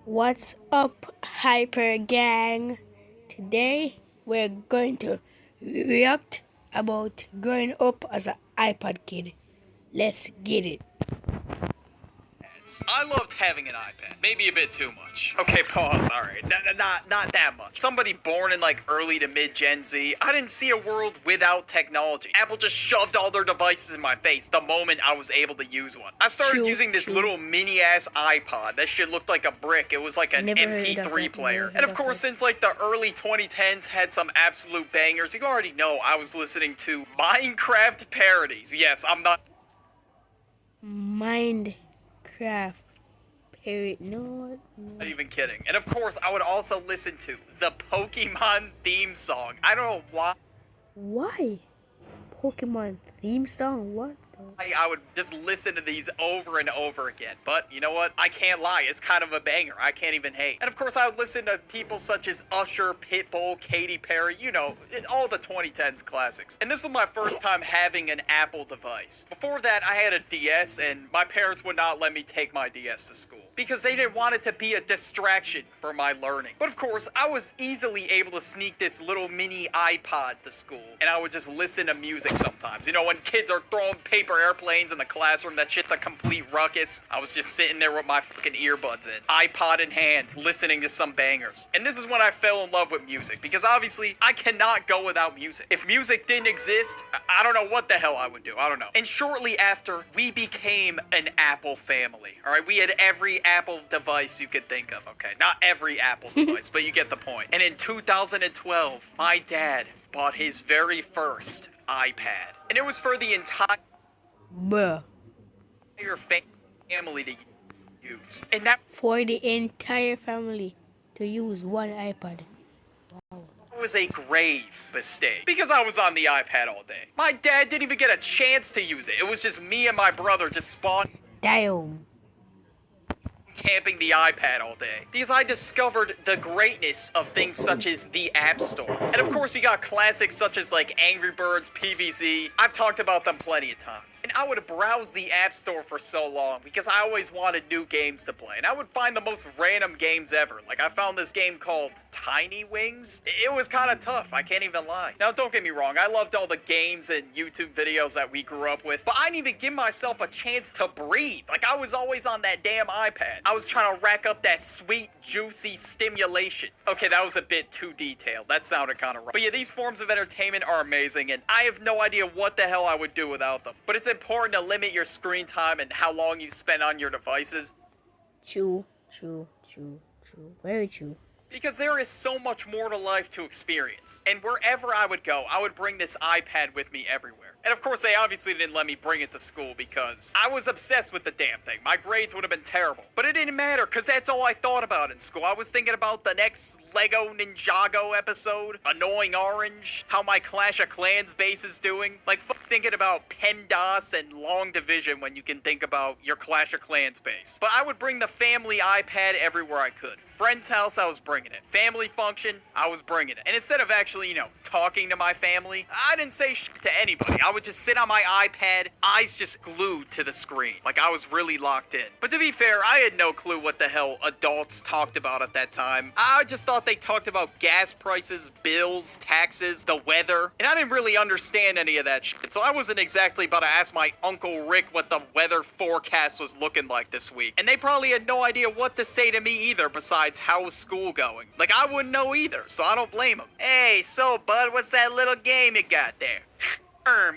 What's up, Hyper Gang? Today we're going to react about growing up as an iPad kid. Let's get it. I loved having an iPad. Maybe a bit too much. Okay, pause. All right, not that much. Somebody born in like early to mid Gen Z, I didn't see a world without technology. Apple just shoved all their devices in my face the moment I was able to use one. I started using this little mini ass iPod. That shit looked like a brick. It was like an MP3 player. And of course, since like the early 2010s had some absolute bangers, you already know I was listening to Minecraft parodies. Yes, I'm not Minecraft. Period. No. Not even kidding. And of course, I would also listen to the Pokemon theme song. I don't know why. Why? Pokemon theme song? What? I would just listen to these over and over again. But you know what? I can't lie. It's kind of a banger. I can't even hate. And of course, I would listen to people such as Usher, Pitbull, Katy Perry, you know, all the 2010s classics. And this was my first time having an Apple device. Before that, I had a DS, and my parents would not let me take my DS to school because they didn't want it to be a distraction for my learning. But of course, I was easily able to sneak this little mini iPod to school, and I would just listen to music sometimes. You know, when kids are throwing paper airplanes in the classroom, that shit's a complete ruckus. I was just sitting there with my fucking earbuds in, iPod in hand, listening to some bangers. And this is when I fell in love with music, because obviously, I cannot go without music. If music didn't exist, I don't know what the hell I would do. I don't know. And shortly after, we became an Apple family, all right? We had every Apple device you could think of, okay? Not every Apple device, but you get the point. And in 2012, my dad bought his very first iPad. And it was for the entire Bruh. family to use. And that For the entire family to use one iPad. was a grave mistake because I was on the iPad all day. My dad didn't even get a chance to use it. It was just me and my brother just spawning Damn. camping the iPad all day because I discovered the greatness of things such as the App Store. And of course, you got classics such as like Angry Birds, PVZ. I've talked about them plenty of times. And I would browse the App Store for so long because I always wanted new games to play. And I would find the most random games ever. Like I found this game called Tiny Wings. It was kind of tough, I can't even lie. Now, don't get me wrong, I loved all the games and YouTube videos that we grew up with, but I didn't even give myself a chance to breathe. Like I was always on that damn iPad. I was trying to rack up that sweet, juicy stimulation. Okay, that was a bit too detailed. That sounded kind of wrong. But yeah, these forms of entertainment are amazing, and I have no idea what the hell I would do without them. But it's important to limit your screen time and how long you spend on your devices. True. Very true. Because there is so much more to life to experience. And wherever I would go, I would bring this iPad with me everywhere. And of course, they obviously didn't let me bring it to school because I was obsessed with the damn thing. My grades would have been terrible. But it didn't matter because that's all I thought about in school. I was thinking about the next Lego Ninjago episode, Annoying Orange, how my Clash of Clans base is doing. Like, thinking about PEMDAS and Long Division when you can think about your Clash of Clans base. But I would bring the family iPad everywhere I could. Friend's house, I was bringing it. Family function, I was bringing it. And instead of actually, you know, talking to my family, I didn't say shit to anybody. I would just sit on my iPad, eyes just glued to the screen. Like I was really locked in. But to be fair, I had no clue what the hell adults talked about at that time. I just thought they talked about gas prices, bills, taxes, the weather. And I didn't really understand any of that shit. So I wasn't exactly about to ask my Uncle Rick what the weather forecast was looking like this week. And they probably had no idea what to say to me either besides how was school going. Like I wouldn't know either, so I don't blame them. Hey, so bud, what's that little game you got there?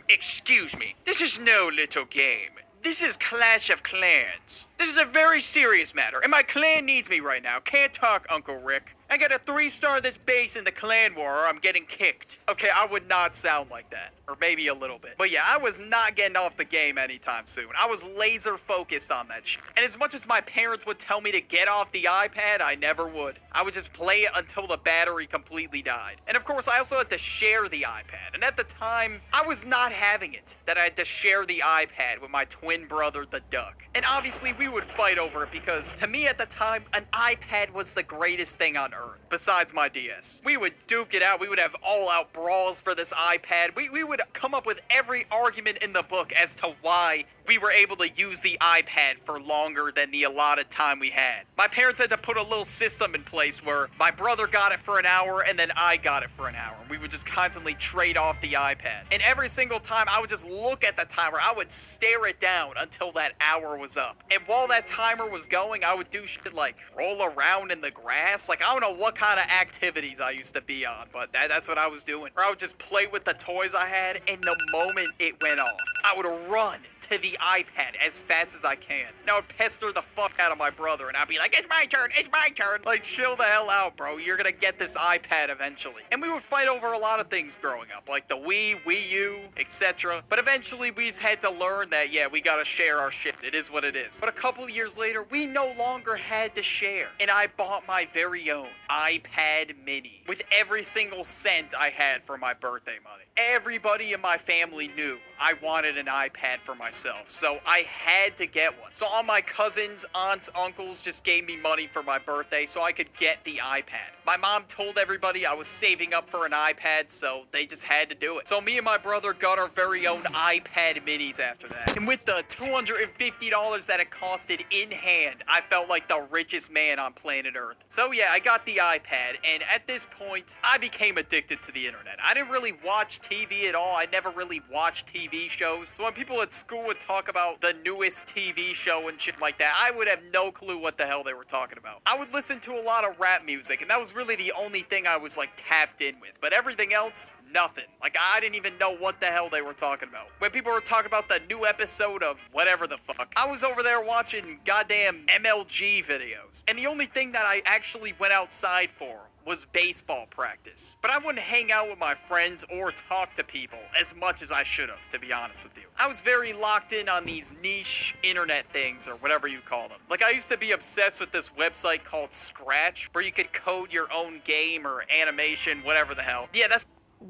Excuse me. This is no little game. This is Clash of Clans. This is a very serious matter, and my clan needs me right now. Can't talk, Uncle Rick. I gotta 3-star this base in the clan war or I'm getting kicked. Okay, I would not sound like that. Or maybe a little bit. But yeah, I was not getting off the game anytime soon. I was laser focused on that shit. And as much as my parents would tell me to get off the iPad, I never would. I would just play it until the battery completely died. And of course, I also had to share the iPad. And at the time, I was not having it. That I had to share the iPad with my twin brother, the Duck. And obviously, we would fight over it because to me at the time, an iPad was the greatest thing on earth. earth, besides my DS. We would duke it out. We would have all-out brawls for this iPad. We would come up with every argument in the book as to why we were able to use the iPad for longer than the allotted time we had. My parents had to put a little system in place where my brother got it for an hour and then I got it for an hour. We would just constantly trade off the iPad. And every single time I would just look at the timer. I would stare it down until that hour was up. And while that timer was going, I would do shit like roll around in the grass. Like, I don't know what kind of activities I used to be on, but that's what I was doing. Or I would just play with the toys I had, and the moment it went off, I would run to the iPad as fast as I can. Now I would pester the fuck out of my brother, and I'd be like, it's my turn, it's my turn. Like, chill the hell out, bro. You're gonna get this iPad eventually. And we would fight over a lot of things growing up, like the Wii U, etc. But eventually we just had to learn that, yeah, we gotta share our shit. It is what it is. But a couple of years later, we no longer had to share. And I bought my very own iPad mini with every single cent I had for my birthday money. Everybody in my family knew I wanted an iPad for myself, so I had to get one. So all my cousins, aunts, uncles just gave me money for my birthday so I could get the iPad. My mom told everybody I was saving up for an iPad, so they just had to do it. So me and my brother got our very own iPad minis after that. And with the $250 that it costed in hand, I felt like the richest man on planet Earth. So yeah, I got the iPad, and at this point, I became addicted to the internet. I didn't really watch TV at all. I never really watched TV shows. So when people at school would talk about the newest TV show and shit like that, I would have no clue what the hell they were talking about. I would listen to a lot of rap music, and that was really the only thing I was like tapped in with. But everything else, nothing. Like, I didn't even know what the hell they were talking about. When people were talking about the new episode of whatever the fuck, I was over there watching goddamn MLG videos. And the only thing that I actually went outside for was baseball practice. But I wouldn't hang out with my friends or talk to people as much as I should have, to be honest with you. I was very locked in on these niche internet things, or whatever you call them. Like, I used to be obsessed with this website called Scratch, where you could code your own game or animation, whatever the hell. Yeah, that's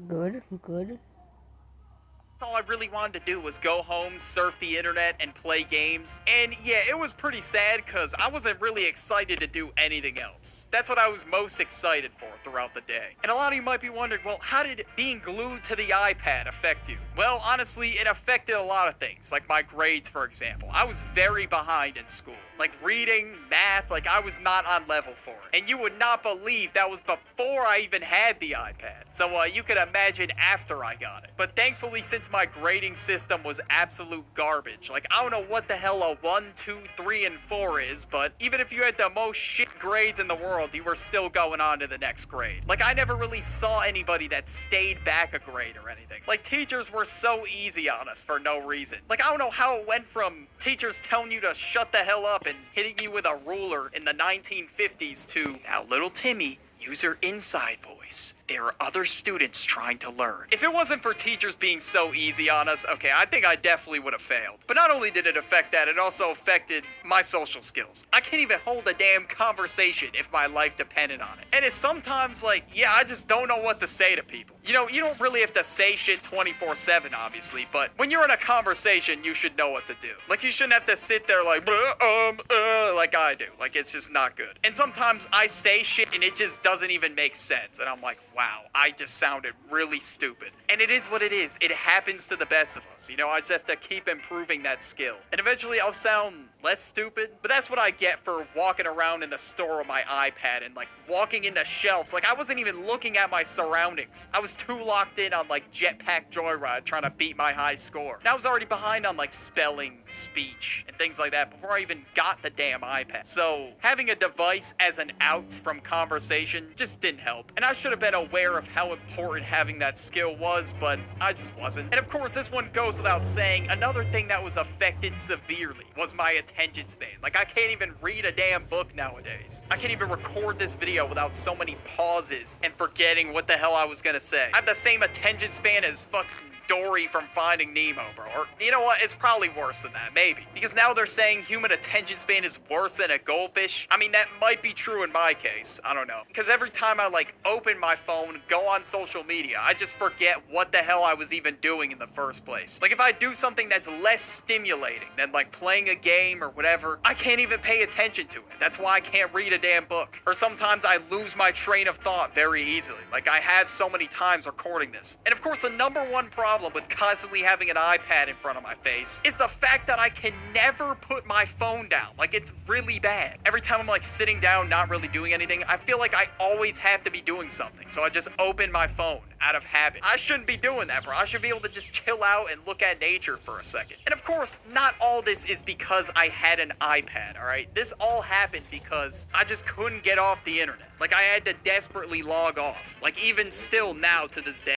Good. all I really wanted to do was go home, surf the internet, and play games. And yeah, it was pretty sad because I wasn't really excited to do anything else. That's what I was most excited for throughout the day. And a lot of you might be wondering, well, how did being glued to the iPad affect you? Well, honestly, it affected a lot of things, like my grades, for example. I was very behind in school. Like reading, math, like I was not on level for it. And you would not believe that was before I even had the iPad. So you could imagine after I got it. But thankfully, since my grading system was absolute garbage, like I don't know what the hell a 1, 2, 3, and 4 is, but even if you had the most shit grades in the world, you were still going on to the next grade. Like I never really saw anybody that stayed back a grade or anything. Like teachers were so easy on us for no reason. Like I don't know how it went from teachers telling you to shut the hell up and hitting you with a ruler in the 1950s to, now little Timmy, use your inside voice. There are other students trying to learn. If it wasn't for teachers being so easy on us, okay, I think I definitely would have failed. But not only did it affect that, it also affected my social skills. I can't even hold a damn conversation if my life depended on it. And it's sometimes like, yeah, I just don't know what to say to people. You know, you don't really have to say shit 24/7, obviously, but when you're in a conversation, you should know what to do. Like, you shouldn't have to sit there like, like I do. Like, it's just not good. And sometimes I say shit and it just doesn't even make sense. And I'm like, wow, I just sounded really stupid. And it is what it is. It happens to the best of us. You know, I just have to keep improving that skill. And eventually I'll sound less stupid, but that's what I get for walking around in the store with my iPad and like walking into shelves. Like I wasn't even looking at my surroundings. I was too locked in on like Jetpack Joyride trying to beat my high score. And I was already behind on like spelling, speech, and things like that before I even got the damn iPad. So having a device as an out from conversation just didn't help. And I should have been aware of how important having that skill was, but I just wasn't. And of course, this one goes without saying, another thing that was affected severely was my attention span. Like, I can't even read a damn book nowadays. I can't even record this video without so many pauses and forgetting what the hell I was gonna say. I have the same attention span as fucking Dory from Finding Nemo, bro. Or, you know what? It's probably worse than that, maybe. Because now they're saying human attention span is worse than a goldfish. I mean, that might be true in my case. I don't know. Because every time I, like, open my phone, go on social media, I just forget what the hell I was even doing in the first place. Like, if I do something that's less stimulating than, like, playing a game or whatever, I can't even pay attention to it. That's why I can't read a damn book. Or sometimes I lose my train of thought very easily. Like I have so many times recording this. And of course, the number one problem with constantly having an iPad in front of my face is the fact that I can never put my phone down. Like, it's really bad. Every time I'm like sitting down, not really doing anything, I feel like I always have to be doing something. So I just open my phone out of habit. I shouldn't be doing that, bro. I should be able to just chill out and look at nature for a second. And of course, not all this is because I had an iPad, all right? This all happened because I just couldn't get off the internet. Like, I had to desperately log off. Like, even still now to this day.